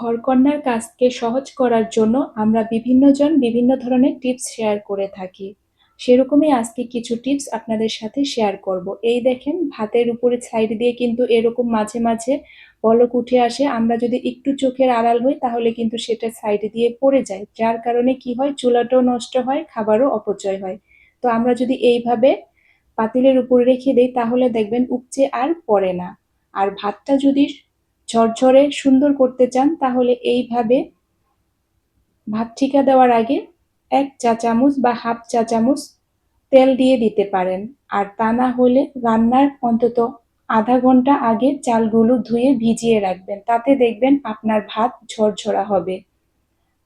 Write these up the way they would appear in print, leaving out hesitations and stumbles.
ঘরকন্নার কাজকে সহজ করার জন্য আমরা বিভিন্নজন বিভিন্ন ধরনের টিপস শেয়ার করে থাকি। সেরকমই আজকে কিছু টিপস আপনাদের সাথে শেয়ার করব। এই দেখেন ভাতের উপরে সাইড দিয়ে কিন্তু এরকম মাঝে, মাঝে পলক উঠে আসে। আমরা যদি একটু চোখের আড়াল হই তাহলে কিন্তু সেটা সাইড দিয়ে পড়ে যায়। যার কারণে কি হয়, চুলাটাও নষ্ট হয়, খাবারও অপচয় হয়। তো আমরা যদি এইভাবে পাতিলের উপরে রেখে দেই তাহলে দেখবেন উপচে আর পড়ে না। আর ভাতটা যদি ঝরঝরে সুন্দর করতে চান তাহলে এইভাবে ভাত ঠিকা দেওয়ার আগে ১ চা চামচ বা হাফ চা চামচ তেল দিয়ে দিতে পারেন। আর তা না হলে রান্নার অন্তত আধা ঘন্টা আগে চালগুলো ধুয়ে ভিজিয়ে রাখবেন। তাতে দেখবেন আপনার ভাত ঝরঝরা হবে।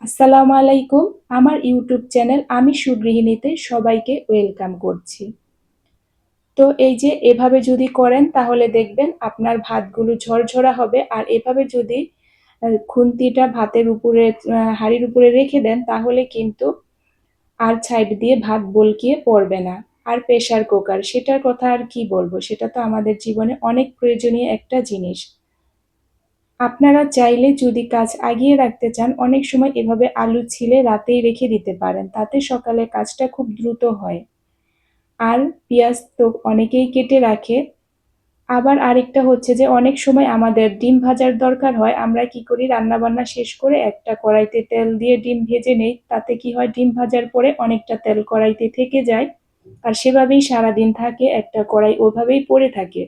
আসসালামু আলাইকুম। আমার ইউটিউব চ্যানেল আমি সুগৃহিণীতে সবাইকে ওয়েলকাম করছি। তো এই যে এভাবে যদি করেন তাহলে দেখবেন আপনার ভাতগুলো ঝরঝরা হবে। আর এভাবে যদি খুন্তিটা ভাতের উপরে হাঁড়ির উপরে রেখে দেন তাহলে কিন্তু আর সাইড দিয়ে ভাত বলকিয়ে পড়বে না। আর প্রেসার কুকার, সেটার কথা আর কি বলবো, সেটা তো আমাদের জীবনে অনেক প্রয়োজনীয় একটা জিনিস। আপনারা চাইলে যদি কাজ আগিয়ে রাখতে চান অনেক সময় এভাবে আলু ছিলে রাতেই রেখে দিতে পারেন, তাতে সকালে কাজটা খুব দ্রুত হয়। আর পেঁয়াজ তো অনেকেই কেটে রাখে। আবার আরেকটা হচ্ছে যে অনেক সময় আমাদের ডিম ভাজার দরকার হয়, আমরা কি করি রান্না বান্না শেষ করে একটা কড়াইতে তেল দিয়ে ডিম ভেজে নেই, তাতে কি হয় ডিম ভাজার পরে অনেকটা তেল কড়াইতে থেকে যায় আর সেভাবেই সারাদিন থাকে, একটা কড়াই ওভাবেই পড়ে থাকে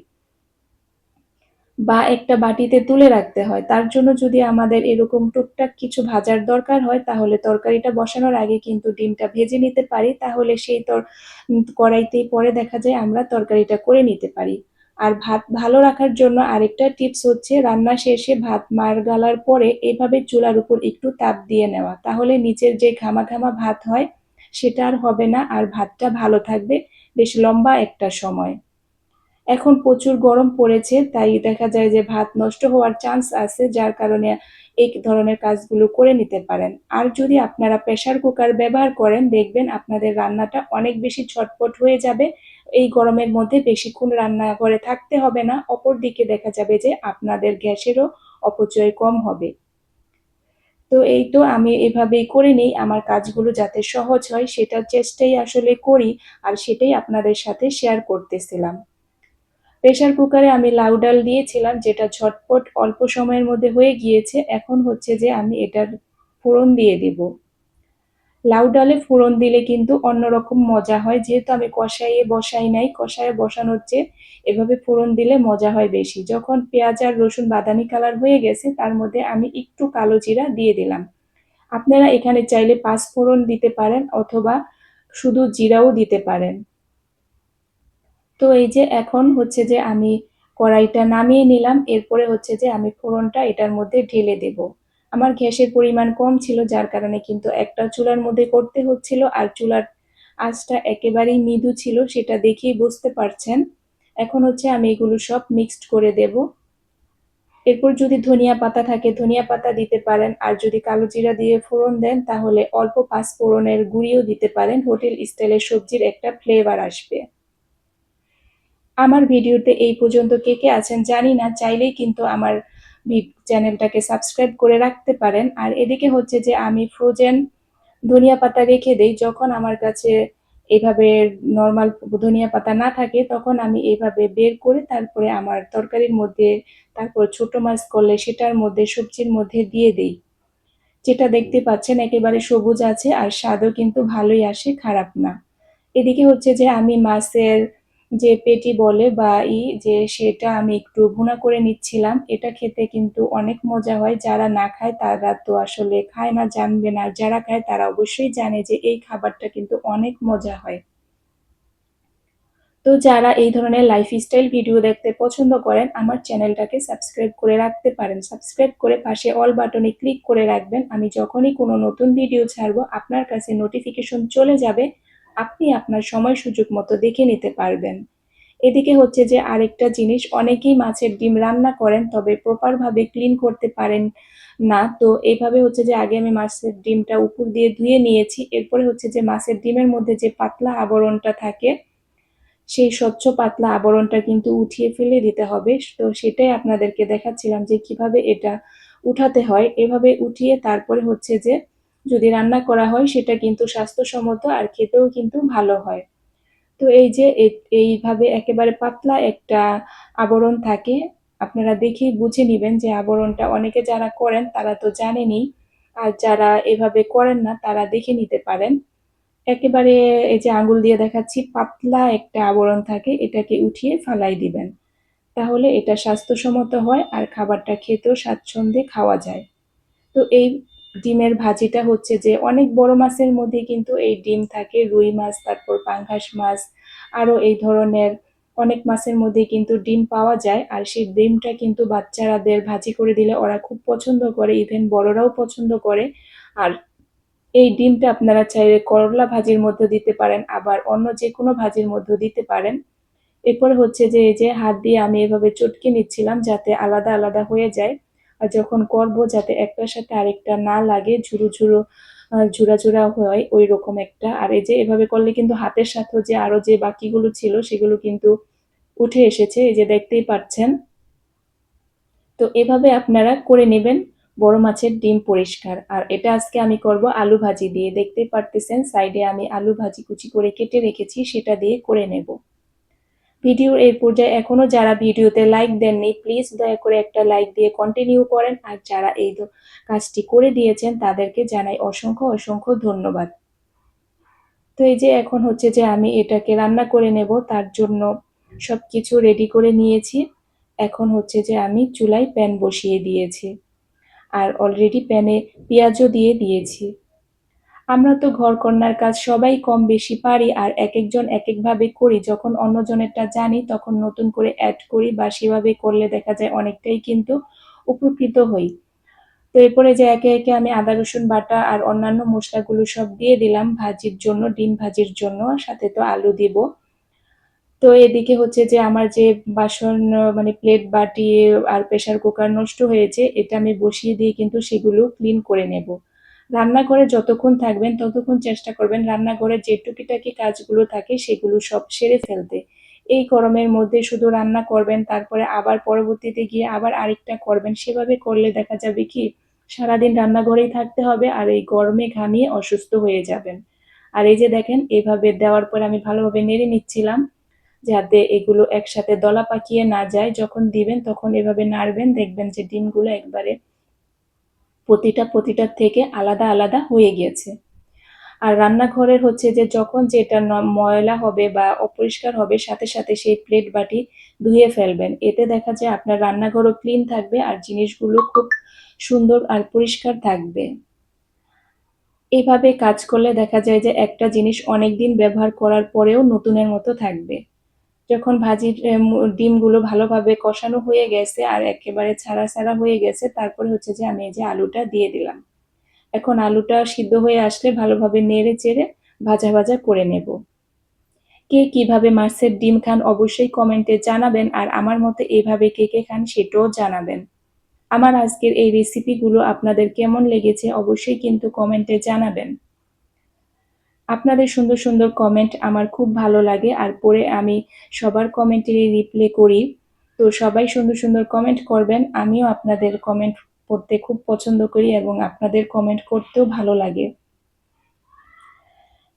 বা একটা বাটিতে তুলে রাখতে হয়। তার জন্য যদি আমাদের এরকম টুকটাক কিছু ভাজার দরকার হয় তাহলে তরকারিটা বসানোর আগে কিন্তু ডিমটা ভেজে নিতে পারি, তাহলে সেই কড়াইতেই পরে দেখা যায় আমরা তরকারিটা করে নিতে পারি। আর ভাত ভালো রাখার জন্য আরেকটা টিপস হচ্ছে রান্না শেষে ভাত মার গালার পরে এভাবে চুলার উপর একটু তাপ দিয়ে নেওয়া, তাহলে নিচের যে ঘামা ঘামা ভাত হয় সেটা আর হবে না, আর ভাতটা ভালো থাকবে বেশ লম্বা একটা সময়। এখন প্রচুর গরম পড়েছে তাই দেখা যায় যে ভাত নষ্ট হওয়ার চান্স আছে, যার কারণে এই ধরনের কাজগুলো করে নিতে পারেন। আর যদি আপনারা প্রেসার কুকার ব্যবহার করেন দেখবেন আপনাদের রান্নাটা অনেক বেশি ঝটপট হয়ে যাবে। এই গরমের মধ্যে বেশিক্ষণ রান্নাঘরে থাকতে হবে না, অপরদিকে দেখা যাবে যে আপনাদের গ্যাসেরও অপচয় কম হবে। তো এই তো আমি এভাবেই করে নিই আমার কাজগুলো যাতে সহজ হয়, সেটার চেষ্টাই আসলে করি আর সেটাই আপনাদের সাথে শেয়ার করতেছিলাম। প্রেসার কুকারে আমি লাউ ডাল দিয়েছিলাম যেটা ঝটপট অল্প সময়ের মধ্যে হয়ে গিয়েছে। এখন হচ্ছে যে আমি এটার ফোড়ন দিয়ে দিব। লাউ ডালে ফোড়ন দিলে কিন্তু অন্যরকম মজা হয়, যেহেতু আমি কষাইয়ে বসাই নাই, কষাইয়ে বসানোর চেয়ে এভাবে ফোড়ন দিলে মজা হয় বেশি। যখন পেঁয়াজ আর রসুন বাদামি কালার হয়ে গেছে তার মধ্যে আমি একটু কালো জিরা দিয়ে দিলাম। আপনারা এখানে চাইলে পাঁচ ফোড়ন দিতে পারেন অথবা শুধু জিরাও দিতে পারেন। তো এই যে এখন হচ্ছে যে আমি কড়াইটা নামিয়ে নিলাম, এরপরে হচ্ছে যে আমি ফোড়নটা এটার মধ্যে ঢেলে দেব। আমার গ্যাসের পরিমাণ কম ছিল যার কারণে কিন্তু একটা চুলার মধ্যে করতে হচ্ছিল, আর চুলার আঁচটা একেবারেই মৃদু ছিল, সেটা দেখেই বুঝতে পারছেন। এখন হচ্ছে আমি এগুলো সব মিক্সড করে দেব। এরপর যদি ধনিয়া পাতা থাকে ধনিয়া পাতা দিতে পারেন, আর যদি কালো জিরা দিয়ে ফোড়ন দেন তাহলে অল্প পাঁচ ফোড়নের গুঁড়িও দিতে পারেন, হোটেল স্টাইলের সবজির একটা ফ্লেভার আসবে। আমার ভিডিওতে এই পর্যন্ত কে কে আছেন জানি না, চাইলেই কিন্তু আমার চ্যানেলটাকে সাবস্ক্রাইব করে রাখতে পারেন। আর এদিকে হচ্ছে যে আমি ফ্রোজেন ধনিয়া পাতা রেখে দেই, যখন আমার কাছে এভাবে নর্মাল ধনিয়া পাতা না থাকে তখন আমি এইভাবে বের করে তারপরে আমার তরকারির মধ্যে, তারপর ছোট মাছ করলে সেটার মধ্যে সবজির মধ্যে দিয়ে দেই। যেটা দেখতে পাচ্ছেন একেবারে সবুজ আছে আর স্বাদও কিন্তু ভালোই আসে, খারাপ না। এদিকে হচ্ছে যে আমি মাছের যে পেটি বলে বা যে সেটা আমি একটু ভুনা করে নিচ্ছিলাম, এটা খেতে কিন্তু অনেক মজা হয়। যারা না খায় তারা তো আসলে খায় না, জানবে না, আর যারা খায় তারা অবশ্যই জানে যে এই খাবারটা কিন্তু অনেক মজা হয়। তো যারা এই ধরনের লাইফস্টাইল ভিডিও দেখতে পছন্দ করেন আমার চ্যানেলটাকে সাবস্ক্রাইব করে রাখতে পারেন। সাবস্ক্রাইব করে পাশে অল বাটনে ক্লিক করে রাখবেন, আমি যখনই কোনো নতুন ভিডিও ছাড়বো আপনার কাছে নোটিফিকেশন চলে যাবে, আপনি আপনার সময় সুযোগ মতো দেখে নিতে পারবেন। এদিকে হচ্ছে যে আরেকটা জিনিস, অনেকেই মাছের ডিম রান্না করেন তবে প্রপার ভাবে ক্লিন করতে পারেন না। তো এইভাবে হচ্ছে যে আগে আমি মাছের ডিমটা উপর দিয়ে ধুয়ে নিয়েছি, এরপরে হচ্ছে যে মাছের ডিমের মধ্যে যে পাতলা আবরণটা থাকে সেই স্বচ্ছ পাতলা আবরণটা কিন্তু উঠিয়ে ফেলে দিতে হবে। তো সেটাই আপনাদেরকে দেখাচ্ছিলাম যে কিভাবে এটা উঠাতে হয়। এভাবে উঠিয়ে তারপরে হচ্ছে যে যদি রান্না করা হয় সেটা কিন্তু স্বাস্থ্যসম্মত আর খেতেও কিন্তু ভালো হয়। তো এই যে এইভাবে একেবারে পাতলা একটা আবরণ থাকে। আপনারা দেখেই বুঝে নিবেন যে আবরণটা অনেকে যারা করেন তারা তো জানেনই। আর যারা এভাবে করেন না তারা দেখে নিতে পারেন। একেবারে এই যে আঙ্গুল দিয়ে দেখাচ্ছি পাতলা একটা আবরণ থাকে, এটাকে উঠিয়ে ফালাই দিবেন। তাহলে এটা স্বাস্থ্যসম্মত হয় আর খাবারটা খেতেও স্বাচ্ছন্দ্যে খাওয়া যায়। তো এই ডিমের ভাজিটা হচ্ছে যে অনেক বড় মাছের মধ্যে কিন্তু এই ডিম থাকে। রুই মাছ, তারপর পাঙ্গাস মাছ, আরো এই ধরনের অনেক মাছের মধ্যে কিন্তু ডিম পাওয়া যায়। আর সেই ডিমটা কিন্তু বাচ্চাদের ভাজি করে দিলে ওরা খুব পছন্দ করে, ইভেন বড়রাও পছন্দ করে। আর এই ডিমটা আপনারা চাইলে করলা ভাজির মধ্যে দিতে পারেন, আবার অন্য যেকোনো ভাজির মধ্যেও দিতে পারেন। এরপরে হচ্ছে যে এই যে হাত দিয়ে আমি এভাবে চটকে নিচ্ছিলাম যাতে আলাদা আলাদা হয়ে যায়। আর যখন করবো যাতে একটার সাথে আরেকটা না লাগে, ঝুরো ঝুরো ঝুরা ঝুরা হয় ওই রকম একটা। আর এই যে এভাবে করলে কিন্তু হাতের সাথেও যে আরো যে বাকিগুলো ছিল সেগুলো কিন্তু উঠে এসেছে, এই যে দেখতেই পাচ্ছেন। তো এভাবে আপনারা করে নেবেন বড় মাছের ডিম পরিষ্কার। আর এটা আজকে আমি করব আলু ভাজি দিয়ে। দেখতেই পারতেছেন সাইডে আমি আলু ভাজি কুচি করে কেটে রেখেছি, সেটা দিয়ে করে নেব। ভিডিওর এই পর্যায়ে এখনো যারা ভিডিওতে লাইক দেননি প্লিজ দয়া করে একটা লাইক দিয়ে কন্টিনিউ করেন। আর যারা এই কাজটি করে দিয়েছেন তাদেরকে জানাই অসংখ্য অসংখ্য ধন্যবাদ। তো এই যে এখন হচ্ছে যে আমি এটাকে রান্না করে নেব, তার জন্য সবকিছু রেডি করে নিয়েছি। এখন হচ্ছে যে আমি চুলায় প্যান বসিয়ে দিয়েছি আর অলরেডি প্যানে পেঁয়াজও দিয়ে দিয়েছি। আমরা তো ঘরকন্নার কাজ সবাই কম বেশি পারি আর একেকজন একেকভাবে করি। যখন অন্যজনেরটা জানি তখন নতুন করে অ্যাড করি বা সেভাবে করলে দেখা যায় অনেকটাই কিন্তু উপকৃত হই। তো এরপরে যে একে একে আমি আদা রসুন বাটা আর অন্যান্য মশলাগুলো সব দিয়ে দিলাম ভাজির জন্য, ডিম ভাজির জন্য, সাথে তো আলু দিব। তো এদিকে হচ্ছে যে আমার যে বাসন মানে প্লেট বাটি আর প্রেসার কুকার নষ্ট হয়েছে, এটা আমি বসিয়ে দিয়ে কিন্তু সেগুলো ক্লিন করে নেব। রান্নাঘরে যতক্ষণ থাকবেন ততক্ষণ চেষ্টা করবেন রান্নাঘরে যে টুকিটাকি কাজগুলো থাকে সেগুলো সব সেরে ফেলতে। এই গরমের মধ্যে শুধু রান্না করবেন তারপরে আবার পরবর্তীতে গিয়ে আবার আরেকটা করবেন, সেভাবে করলে দেখা যাবে কি সারাদিন রান্নাঘরেই থাকতে হবে আর এই গরমে ঘামিয়ে অসুস্থ হয়ে যাবেন। আর এই যে দেখেন এভাবে দেওয়ার পরে আমি ভালোভাবে নেড়ে নিচ্ছিলাম যাতে এগুলো একসাথে দলা পাকিয়ে না যায়। যখন দিবেন তখন এভাবে নাড়বেন, দেখবেন যে ডিমগুলো একবারে প্রতিটার থেকে আলাদা আলাদা হয়ে গিয়েছে। আর রান্নাঘরের হচ্ছে যে যখন যেটা ময়লা হবে বা অপরিষ্কার হবে সাথে সাথে সেই প্লেট বাটি ধুয়ে ফেলবেন। এতে দেখা যায় আপনার রান্নাঘরও ক্লিন থাকবে আর জিনিসগুলো খুব সুন্দর আর পরিষ্কার থাকবে। এভাবে কাজ করলে দেখা যায় যে একটা জিনিস অনেকদিন ব্যবহার করার পরেও নতুনের মতো থাকবে। যখন ভাজির ডিমগুলো ভালোভাবে কষানো হয়ে গেছে আর একেবারে ছাড়া ছাড়া হয়ে গেছে, তারপরে হচ্ছে যে আমি এই যে আলুটা দিয়ে দিলাম। এখন আলুটা সিদ্ধ হয়ে আসলে ভালোভাবে নেড়ে চেড়ে ভাজা ভাজা করে নেব। কে কিভাবে মাছের ডিম খান অবশ্যই কমেন্টে জানাবেন আর আমার মতে এভাবে কে কে খান সেটাও জানাবেন। আমার আজকের এই রেসিপিগুলো আপনাদের কেমন লেগেছে অবশ্যই কিন্তু কমেন্টে জানাবেন। আপনাদের সুন্দর সুন্দর কমেন্ট আমার খুব ভালো লাগে আর পড়ে আমি সবার কমেন্টেরই রিপ্লাই করি। তো সবাই সুন্দর সুন্দর কমেন্ট করবেন, আমিও আপনাদের কমেন্ট পড়তে খুব পছন্দ করি এবং আপনাদের কমেন্ট করতেও ভালো লাগে।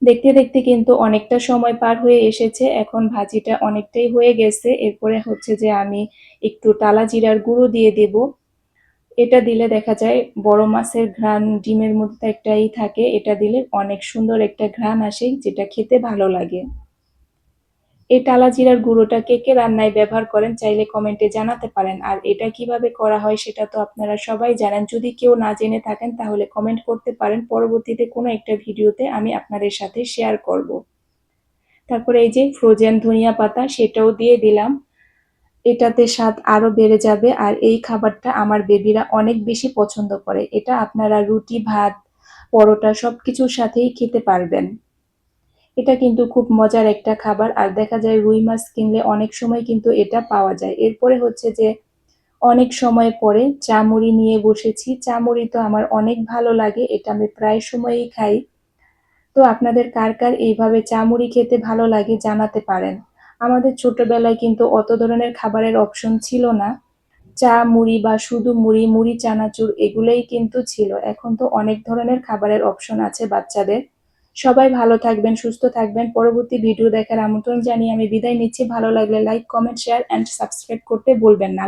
দেখতে দেখতে কিন্তু অনেকটা সময় পার হয়ে এসেছে, এখন ভাজিটা অনেকটাই হয়ে গেছে। এরপরে হচ্ছে যে আমি একটু টালা জিরার গুঁড়ো দিয়ে দেব। এটা দিলে দেখা যায় বড় মাছের ঘ্রাণ ডিমের মধ্যে একটাই থাকে, এটা দিলে অনেক সুন্দর একটা ঘ্রাণ আসে যেটা খেতে ভালো লাগে। এই টালা জিরার গুঁড়োটা কে কে রান্নায় ব্যবহার করেন চাইলে কমেন্টে জানাতে পারেন। আর এটা কিভাবে করা হয় সেটা তো আপনারা সবাই জানেন। যদি কেউ না জেনে থাকেন তাহলে কমেন্ট করতে পারেন, পরবর্তীতে কোনো একটা ভিডিওতে আমি আপনাদের সাথে শেয়ার করব। তারপরে এই যে ফ্রোজেন ধনিয়া পাতা সেটাও দিয়ে দিলাম, এটাতে স্বাদ আরো বেড়ে যাবে। আর এই খাবারটা আমার বেবিরা অনেক বেশি পছন্দ করে। এটা আপনারা রুটি, ভাত, পরোটা সবকিছুর সাথেই খেতে পারবেন। এটা কিন্তু খুব মজার একটা খাবার আর দেখা যায় রুই মাছ কিনলে অনেক সময় কিন্তু এটা পাওয়া যায়। এরপরে হচ্ছে যে অনেক সময় পরে চামুড়ি নিয়ে বসেছি। চামুড়ি তো আমার অনেক ভালো লাগে, এটা আমি প্রায় সময়ই খাই। তো আপনাদের কার কার এইভাবে চামুড়ি খেতে ভালো লাগে জানাতে পারেন। আমাদের ছোটবেলায় কিন্তু অত ধরনের খাবারের অপশন ছিল না। চা, মুড়ি বা শুধু মুড়ি, মুড়ি চানাচুর এগুলোই কিন্তু ছিল। এখন তো অনেক ধরনের খাবারের অপশন আছে বাচ্চাদের। সবাই ভালো থাকবেন, সুস্থ থাকবেন। পরবর্তী ভিডিও দেখার আমন্ত্রণ জানিয়ে আমি বিদায় নিচ্ছি। ভালো লাগলে like, comment, share and subscribe করতে ভুলবেন না।